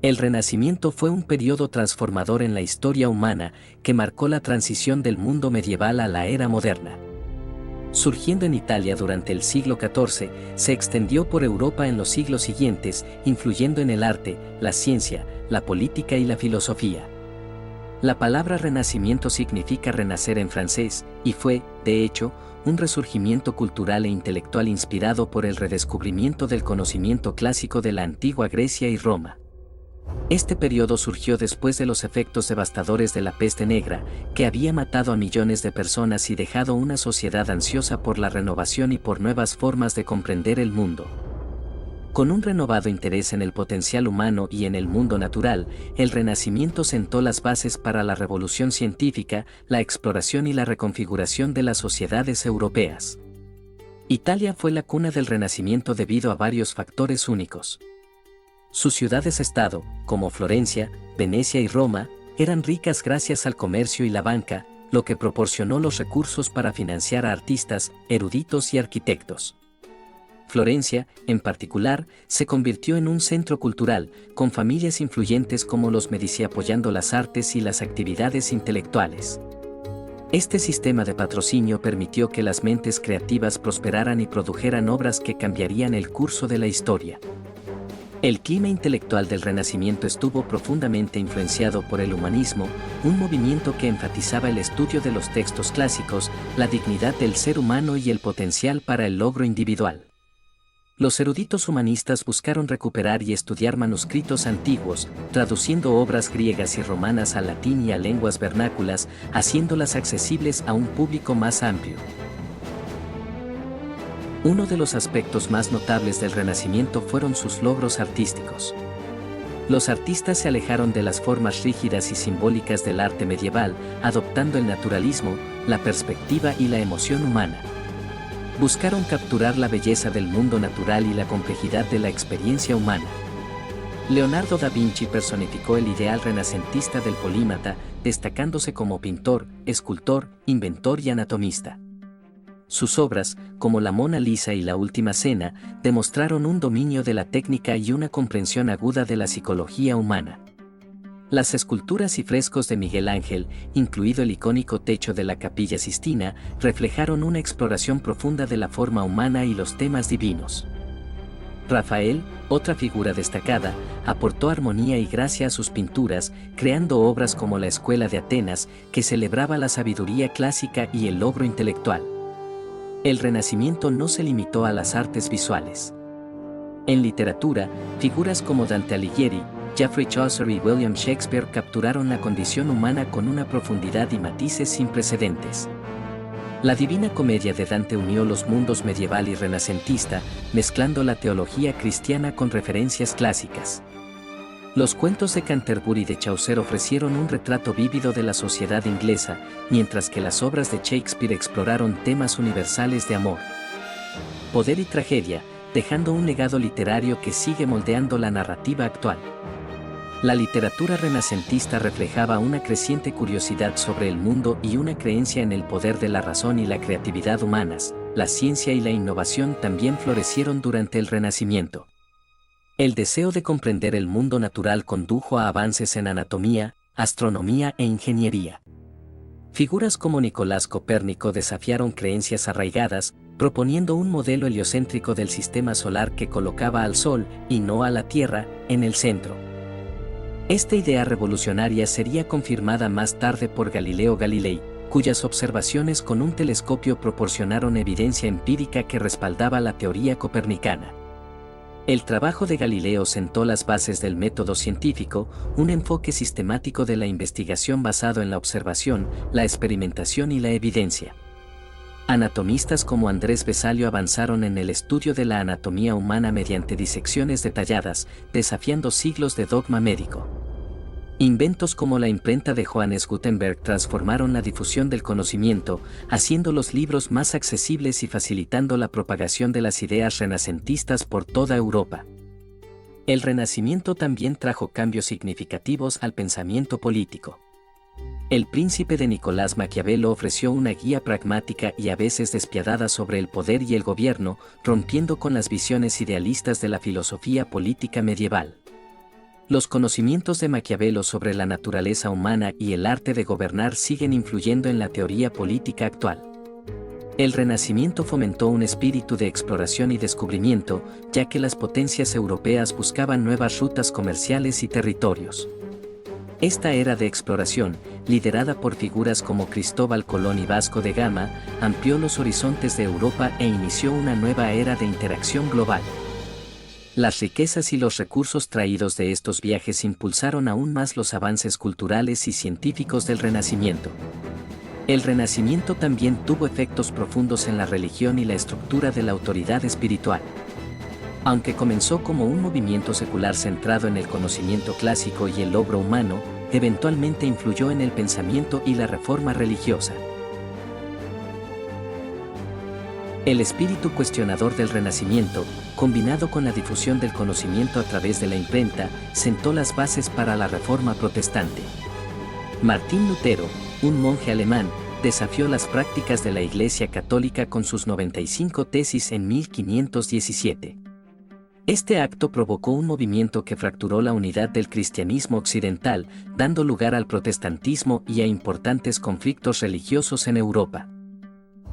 El Renacimiento fue un periodo transformador en la historia humana que marcó la transición del mundo medieval a la era moderna. Surgiendo en Italia durante el siglo XIV, se extendió por Europa en los siglos siguientes, influyendo en el arte, la ciencia, la política y la filosofía. La palabra renacimiento significa renacer en francés, y fue, de hecho, un resurgimiento cultural e intelectual inspirado por el redescubrimiento del conocimiento clásico de la antigua Grecia y Roma. Este periodo surgió después de los efectos devastadores de la peste negra, que había matado a millones de personas y dejado una sociedad ansiosa por la renovación y por nuevas formas de comprender el mundo. Con un renovado interés en el potencial humano y en el mundo natural, el Renacimiento sentó las bases para la revolución científica, la exploración y la reconfiguración de las sociedades europeas. Italia fue la cuna del Renacimiento debido a varios factores únicos. Sus ciudades-estado, como Florencia, Venecia y Roma, eran ricas gracias al comercio y la banca, lo que proporcionó los recursos para financiar a artistas, eruditos y arquitectos. Florencia, en particular, se convirtió en un centro cultural, con familias influyentes como los Medici apoyando las artes y las actividades intelectuales. Este sistema de patrocinio permitió que las mentes creativas prosperaran y produjeran obras que cambiarían el curso de la historia. El clima intelectual del Renacimiento estuvo profundamente influenciado por el humanismo, un movimiento que enfatizaba el estudio de los textos clásicos, la dignidad del ser humano y el potencial para el logro individual. Los eruditos humanistas buscaron recuperar y estudiar manuscritos antiguos, traduciendo obras griegas y romanas al latín y a lenguas vernáculas, haciéndolas accesibles a un público más amplio. Uno de los aspectos más notables del Renacimiento fueron sus logros artísticos. Los artistas se alejaron de las formas rígidas y simbólicas del arte medieval, adoptando el naturalismo, la perspectiva y la emoción humana. Buscaron capturar la belleza del mundo natural y la complejidad de la experiencia humana. Leonardo da Vinci personificó el ideal renacentista del polímata, destacándose como pintor, escultor, inventor y anatomista. Sus obras, como la Mona Lisa y la Última Cena, demostraron un dominio de la técnica y una comprensión aguda de la psicología humana. Las esculturas y frescos de Miguel Ángel, incluido el icónico techo de la Capilla Sistina, reflejaron una exploración profunda de la forma humana y los temas divinos. Rafael, otra figura destacada, aportó armonía y gracia a sus pinturas, creando obras como la Escuela de Atenas, que celebraba la sabiduría clásica y el logro intelectual. El Renacimiento no se limitó a las artes visuales. En literatura, figuras como Dante Alighieri, Geoffrey Chaucer y William Shakespeare capturaron la condición humana con una profundidad y matices sin precedentes. La Divina Comedia de Dante unió los mundos medieval y renacentista, mezclando la teología cristiana con referencias clásicas. Los cuentos de Canterbury de Chaucer ofrecieron un retrato vívido de la sociedad inglesa, mientras que las obras de Shakespeare exploraron temas universales de amor, poder y tragedia, dejando un legado literario que sigue moldeando la narrativa actual. La literatura renacentista reflejaba una creciente curiosidad sobre el mundo y una creencia en el poder de la razón y la creatividad humanas. La ciencia y la innovación también florecieron durante el Renacimiento. El deseo de comprender el mundo natural condujo a avances en anatomía, astronomía e ingeniería. Figuras como Nicolás Copérnico desafiaron creencias arraigadas, proponiendo un modelo heliocéntrico del sistema solar que colocaba al Sol, y no a la Tierra, en el centro. Esta idea revolucionaria sería confirmada más tarde por Galileo Galilei, cuyas observaciones con un telescopio proporcionaron evidencia empírica que respaldaba la teoría copernicana. El trabajo de Galileo sentó las bases del método científico, un enfoque sistemático de la investigación basado en la observación, la experimentación y la evidencia. Anatomistas como Andrés Vesalio avanzaron en el estudio de la anatomía humana mediante disecciones detalladas, desafiando siglos de dogma médico. Inventos como la imprenta de Johannes Gutenberg transformaron la difusión del conocimiento, haciendo los libros más accesibles y facilitando la propagación de las ideas renacentistas por toda Europa. El Renacimiento también trajo cambios significativos al pensamiento político. El Príncipe de Nicolás Maquiavelo ofreció una guía pragmática y a veces despiadada sobre el poder y el gobierno, rompiendo con las visiones idealistas de la filosofía política medieval. Los conocimientos de Maquiavelo sobre la naturaleza humana y el arte de gobernar siguen influyendo en la teoría política actual. El Renacimiento fomentó un espíritu de exploración y descubrimiento, ya que las potencias europeas buscaban nuevas rutas comerciales y territorios. Esta era de exploración, liderada por figuras como Cristóbal Colón y Vasco de Gama, amplió los horizontes de Europa e inició una nueva era de interacción global. Las riquezas y los recursos traídos de estos viajes impulsaron aún más los avances culturales y científicos del Renacimiento. El Renacimiento también tuvo efectos profundos en la religión y la estructura de la autoridad espiritual. Aunque comenzó como un movimiento secular centrado en el conocimiento clásico y el logro humano, eventualmente influyó en el pensamiento y la reforma religiosa. El espíritu cuestionador del Renacimiento, combinado con la difusión del conocimiento a través de la imprenta, sentó las bases para la Reforma protestante. Martín Lutero, un monje alemán, desafió las prácticas de la Iglesia Católica con sus 95 tesis en 1517. Este acto provocó un movimiento que fracturó la unidad del cristianismo occidental, dando lugar al protestantismo y a importantes conflictos religiosos en Europa.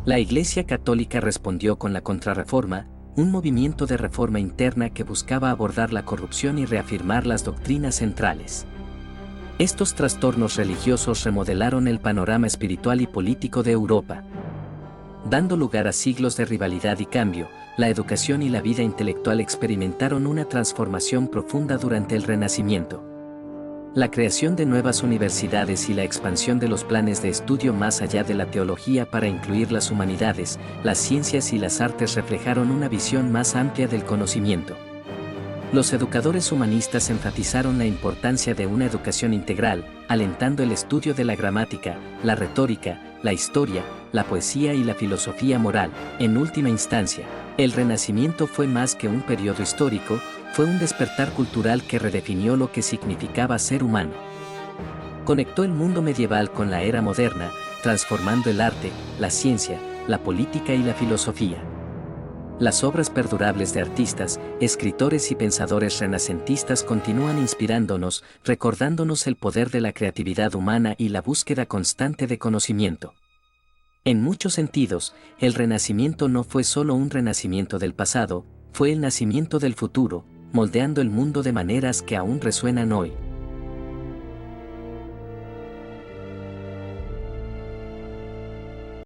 La Iglesia Católica respondió con la Contrarreforma, un movimiento de reforma interna que buscaba abordar la corrupción y reafirmar las doctrinas centrales. Estos trastornos religiosos remodelaron el panorama espiritual y político de Europa. Dando lugar a siglos de rivalidad y cambio, la educación y la vida intelectual experimentaron una transformación profunda durante el Renacimiento. La creación de nuevas universidades y la expansión de los planes de estudio más allá de la teología para incluir las humanidades, las ciencias y las artes reflejaron una visión más amplia del conocimiento. Los educadores humanistas enfatizaron la importancia de una educación integral, alentando el estudio de la gramática, la retórica, la historia, la poesía y la filosofía moral. En última instancia, el Renacimiento fue más que un periodo histórico, fue un despertar cultural que redefinió lo que significaba ser humano. Conectó el mundo medieval con la era moderna, transformando el arte, la ciencia, la política y la filosofía. Las obras perdurables de artistas, escritores y pensadores renacentistas continúan inspirándonos, recordándonos el poder de la creatividad humana y la búsqueda constante de conocimiento. En muchos sentidos, el Renacimiento no fue solo un renacimiento del pasado, fue el nacimiento del futuro, moldeando el mundo de maneras que aún resuenan hoy.